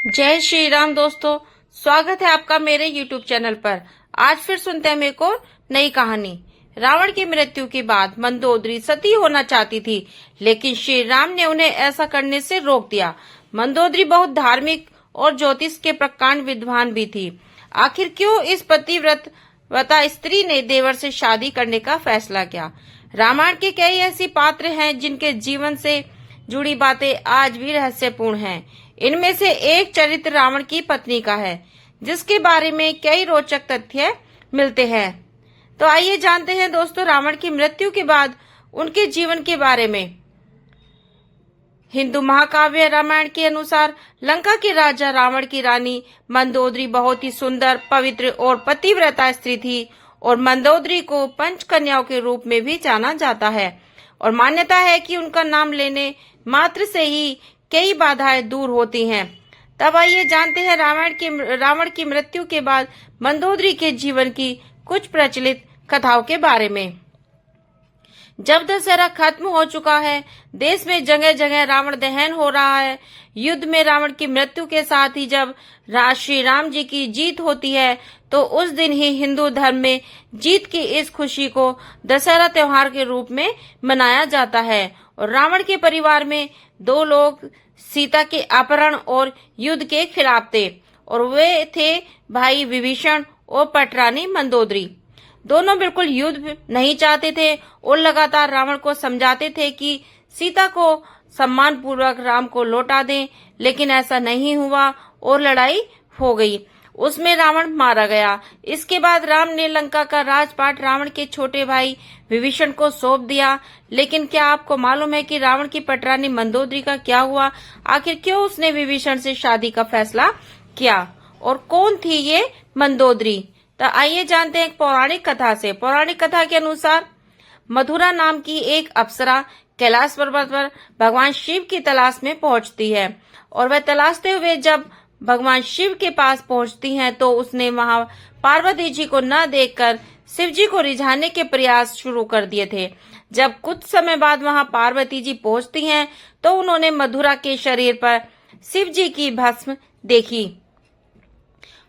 जय श्री राम दोस्तों, स्वागत है आपका मेरे YouTube चैनल पर। आज फिर सुनते हैं एक और नई कहानी। रावण की मृत्यु के बाद मंदोदरी सती होना चाहती थी, लेकिन श्री राम ने उन्हें ऐसा करने से रोक दिया। मंदोदरी बहुत धार्मिक और ज्योतिष के प्रकांड विद्वान भी थी। आखिर क्यों इस पतिव्रता स्त्री ने देवर से शादी करने का फैसला किया? रामायण के कई ऐसे पात्र हैं जिनके जीवन से जुड़ी बातें आज भी रहस्यपूर्ण हैं। इनमें से एक चरित्र रावण की पत्नी का है, जिसके बारे में कई रोचक तथ्य मिलते हैं। तो आइए जानते हैं दोस्तों रावण की मृत्यु के बाद उनके जीवन के बारे में। हिंदू महाकाव्य रामायण के अनुसार लंका के राजा रावण की रानी मंदोदरी बहुत ही सुंदर, पवित्र और पतिव्रता स्त्री थी और मंदोदरी को पंचकन्याओं के रूप में भी जाना जाता है और मान्यता है कि उनका नाम लेने मात्र से ही कई बाधाएं दूर होती हैं। तब आइए जानते हैं रावण की मृत्यु के बाद मंदोदरी के जीवन की कुछ प्रचलित कथाओं के बारे में। जब दशहरा खत्म हो चुका है, देश में जगह जगह रावण दहन हो रहा है। युद्ध में रावण की मृत्यु के साथ ही जब श्री राम जी की जीत होती है, तो उस दिन ही हिंदू धर्म में जीत की इस खुशी को दशहरा त्योहार के रूप में मनाया जाता है। और रावण के परिवार में दो लोग सीता के अपहरण और युद्ध के खिलाफ थे, और वे थे भाई विभीषण और पटरानी मंदोदरी। दोनों बिल्कुल युद्ध नहीं चाहते थे और लगातार रावण को समझाते थे कि सीता को सम्मान पूर्वक राम को लौटा दें, लेकिन ऐसा नहीं हुआ और लड़ाई हो गई। उसमें रावण मारा गया। इसके बाद राम ने लंका का राजपाट रावण के छोटे भाई विभीषण को सौंप दिया। लेकिन क्या आपको मालूम है कि रावण की पटरानी मंदोदरी का क्या हुआ? आखिर क्यों उसने विभीषण से शादी का फैसला किया और कौन थी ये मंदोदरी? तो आइए जानते हैं एक पौराणिक कथा से। पौराणिक कथा के अनुसार मधुरा नाम की एक अप्सरा कैलाश पर्वत पर भगवान शिव की तलाश में पहुंचती है, और वह तलाशते हुए जब भगवान शिव के पास पहुंचती हैं, तो उसने वहां पार्वती जी को न देखकर शिव जी को रिझाने के प्रयास शुरू कर दिए थे। जब कुछ समय बाद वहां पार्वती जी पहुंचती हैं, तो उन्होंने मधुरा के शरीर पर शिव जी की भस्म देखी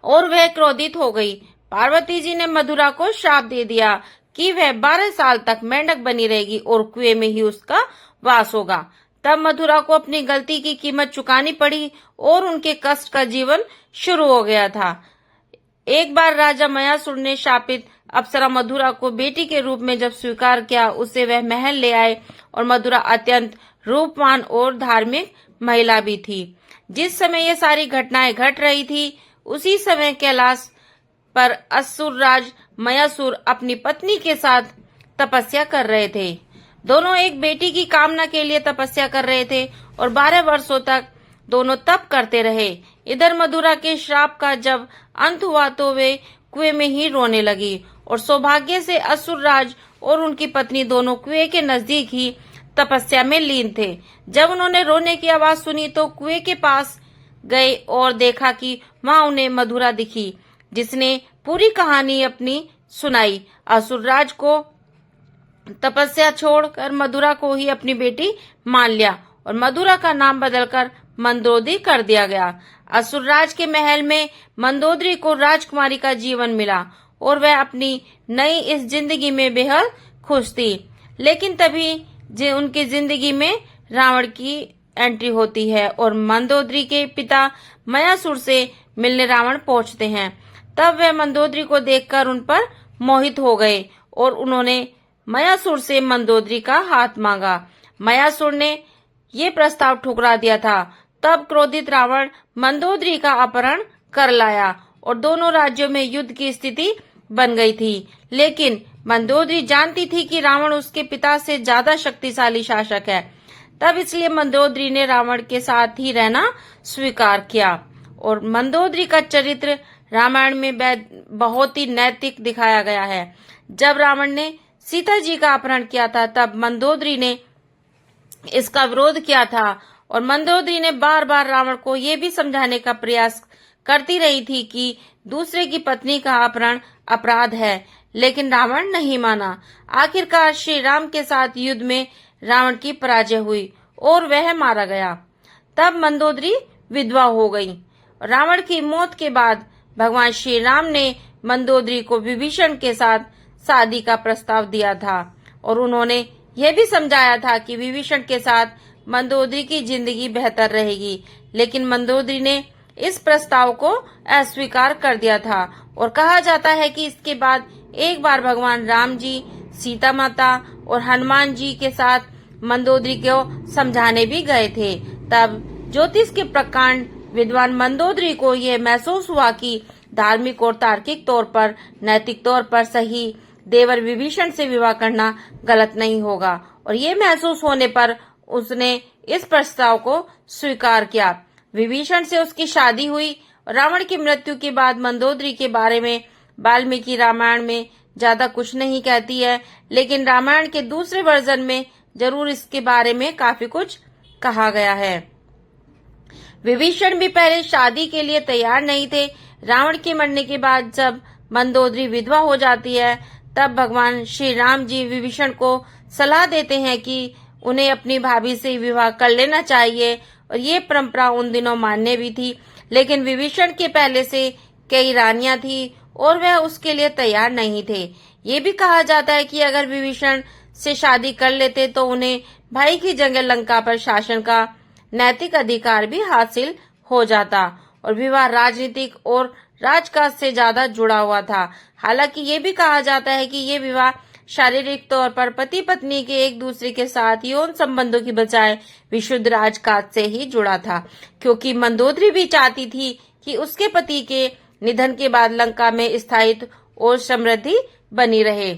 और वह क्रोधित हो गई। पार्वती जी ने मधुरा को श्राप दे दिया कि वह 12 साल तक मेंढक बनी रहेगी और कुएं में ही उसका वास होगा। तब मधुरा को अपनी गलती की कीमत चुकानी पड़ी और उनके कष्ट का जीवन शुरू हो गया था। एक बार राजा मयासुर ने शापित अप्सरा मधुरा को बेटी के रूप में जब स्वीकार किया, उसे वह महल ले आए, और मधुरा अत्यंत रूपवान और धार्मिक महिला भी थी। जिस समय ये सारी घटनाएं घट रही थी, उसी समय कैलाश पर असुर राज मयासुर अपनी पत्नी के साथ तपस्या कर रहे थे। दोनों एक बेटी की कामना के लिए तपस्या कर रहे थे और 12 वर्षों तक दोनों तप करते रहे। इधर मधुरा के श्राप का जब अंत हुआ, तो वे कुएं में ही रोने लगी, और सौभाग्य से असुर राज और उनकी पत्नी दोनों कुएं के नजदीक ही तपस्या में लीन थे। जब उन्होंने रोने की आवाज सुनी, तो कुएं के पास गए और देखा कि वहां उन्हें मधुरा दिखी, जिसने पूरी कहानी अपनी सुनाई। असुरराज को तपस्या छोड़कर मधुरा को ही अपनी बेटी मान लिया और मधुरा का नाम बदलकर मंदोदरी कर दिया गया। असुरराज के महल में मंदोदरी को राजकुमारी का जीवन मिला और वह अपनी नई इस जिंदगी में बेहद खुश थी। लेकिन तभी उनकी जिंदगी में रावण की एंट्री होती है और मंदोदरी के पिता मयासुर से मिलने रावण पहुंचते हैं। तब वह मंदोदरी को देखकर उन पर मोहित हो गए और उन्होंने मयासुर से मंदोदरी का हाथ मांगा। मयासुर ने ये प्रस्ताव ठुकरा दिया था। तब क्रोधित रावण मंदोदरी का अपहरण कर लाया और दोनों राज्यों में युद्ध की स्थिति बन गई थी। लेकिन मंदोदरी जानती थी कि रावण उसके पिता से ज्यादा शक्तिशाली शासक है। तब इसलिए मंदोदरी ने रावण के साथ ही रहना स्वीकार किया। और मंदोदरी का चरित्र रामायण में बहुत ही नैतिक दिखाया गया है। जब रावण ने सीता जी का अपहरण किया था, तब मंदोदरी ने इसका विरोध किया था, और मंदोदरी ने बार बार रावण को ये भी समझाने का प्रयास करती रही थी कि दूसरे की पत्नी का अपहरण अपराध है, लेकिन रावण नहीं माना। आखिरकार श्री राम के साथ युद्ध में रावण की पराजय हुई और वह मारा गया। तब मंदोदरी विधवा हो गई रावण की मौत के बाद भगवान श्री राम ने मंदोदरी को विभीषण के साथ शादी का प्रस्ताव दिया था और उन्होंने यह भी समझाया था कि विभीषण के साथ मंदोदरी की जिंदगी बेहतर रहेगी, लेकिन मंदोदरी ने इस प्रस्ताव को अस्वीकार कर दिया था और कहा जाता है कि इसके बाद एक बार भगवान राम जी, सीता माता और हनुमान जी के साथ मंदोदरी को समझाने भी गए थे। तब ज्योतिष के प्रकांड विद्वान मंदोदरी को यह महसूस हुआ कि धार्मिक और तार्किक तौर पर, नैतिक तौर पर सही देवर विभीषण से विवाह करना गलत नहीं होगा और ये महसूस होने पर उसने इस प्रस्ताव को स्वीकार किया। विभीषण से उसकी शादी हुई। रावण की मृत्यु के बाद मंदोदरी के बारे में वाल्मीकि रामायण में ज्यादा कुछ नहीं कहती है, लेकिन रामायण के दूसरे वर्जन में जरूर इसके बारे में काफी कुछ कहा गया है। विभीषण भी पहले शादी के लिए तैयार नहीं थे। रावण के मरने के बाद जब मंदोदरी विधवा हो जाती है, तब भगवान श्री राम जी विभीषण को सलाह देते हैं कि उन्हें अपनी भाभी से विवाह कर लेना चाहिए और ये परंपरा उन दिनों मान्य भी थी। लेकिन विभीषण के पहले से कई रानियां थी और वह उसके लिए तैयार नहीं थे। ये भी कहा जाता है कि अगर विभीषण से शादी कर लेते तो उन्हें भाई की जगह लंका पर शासन का नैतिक अधिकार भी हासिल हो जाता और विवाह राजनीतिक और राजकाज से ज्यादा जुड़ा हुआ था। हालांकि ये भी कहा जाता है कि ये विवाह शारीरिक तौर पर पति पत्नी के एक दूसरे के साथ यौन संबंधों की बजाय विशुद्ध राजकाज से ही जुड़ा था, क्योंकि मंदोदरी भी चाहती थी कि उसके पति के निधन के बाद लंका में स्थायित्व और समृद्धि बनी रहे।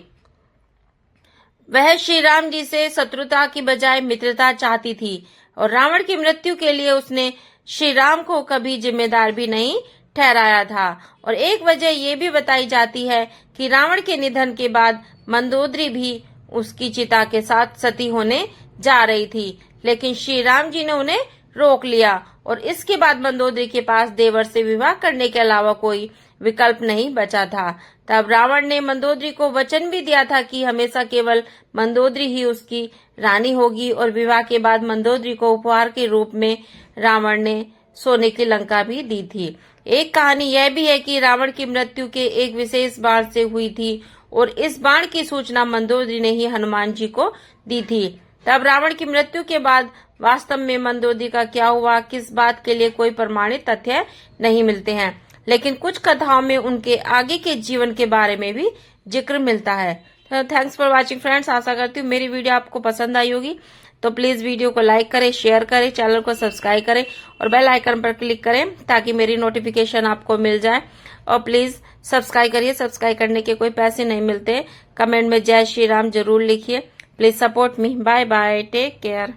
वह श्री राम जी से शत्रुता की बजाय मित्रता चाहती थी और रावण की मृत्यु के लिए उसने श्री राम को कभी जिम्मेदार भी नहीं ठहराया था। और एक वजह ये भी बताई जाती है कि रावण के निधन के बाद मंदोदरी भी उसकी चिता के साथ सती होने जा रही थी, लेकिन श्री राम जी ने उन्हें रोक लिया और इसके बाद मंदोदरी के पास देवर से विवाह करने के अलावा कोई विकल्प नहीं बचा था। तब रावण ने मंदोदरी को वचन भी दिया था कि हमेशा केवल मंदोदरी ही उसकी रानी होगी और विवाह के बाद मंदोदरी को उपहार के रूप में रावण ने सोने की लंका भी दी थी। एक कहानी यह भी है कि रावण की मृत्यु के एक विशेष बाण से हुई थी और इस बाण की सूचना मंदोदरी ने ही हनुमान जी को दी थी। तब रावण की मृत्यु के बाद वास्तव में मंदोदरी का क्या हुआ, किस बात के लिए कोई प्रमाणित तथ्य नहीं मिलते हैं, लेकिन कुछ कथाओं में उनके आगे के जीवन के बारे में भी जिक्र मिलता है। तो थैंक्स फॉर वॉचिंग फ्रेंड्स। आशा करती हूँ मेरी वीडियो आपको पसंद आई होगी, तो प्लीज वीडियो को लाइक करें, शेयर करें, चैनल को सब्सक्राइब करें और बेल आइकन पर क्लिक करें ताकि मेरी नोटिफिकेशन आपको मिल जाए। और प्लीज सब्सक्राइब करिए, सब्सक्राइब करने के कोई पैसे नहीं मिलते। कमेंट में जय श्री राम जरूर लिखिए। Please support me. Bye bye, take care.